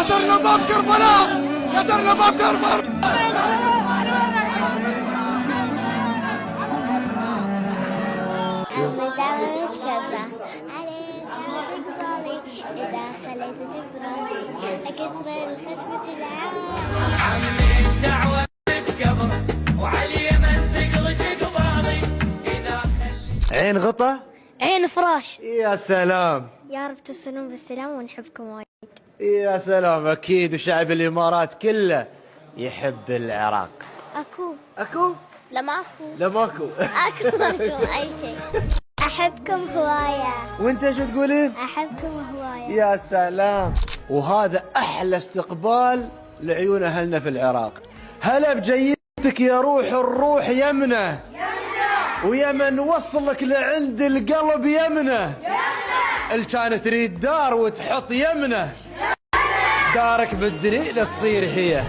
كسرنا باب كربلاء، كسرنا باب كربلاء. مدامة كبرى عليه سمة قبالي إذا خليت جبراتي أكسر الخشبة العام. ايش دعوة بكبر وعلي من ثقل قبالي إذا عين غطا. عين فراش. يا سلام. يا رب تصلون بالسلام ونحبكم وايد. يا سلام، اكيد وشعب الامارات كله يحب العراق. اكو لا ماكو. لا ماكو. اكو اي شيء. احبكم هوايه. وانت شو تقولين؟ احبكم هوايه. يا سلام. وهذا احلى استقبال لعيون اهلنا في العراق. هلا بجيتك يا روح الروح يمنه، ويمن وصلك لعند القلب يمنه. اللي كانت تريد دار وتحط يمنه، دارك بالدنيا تصير هي.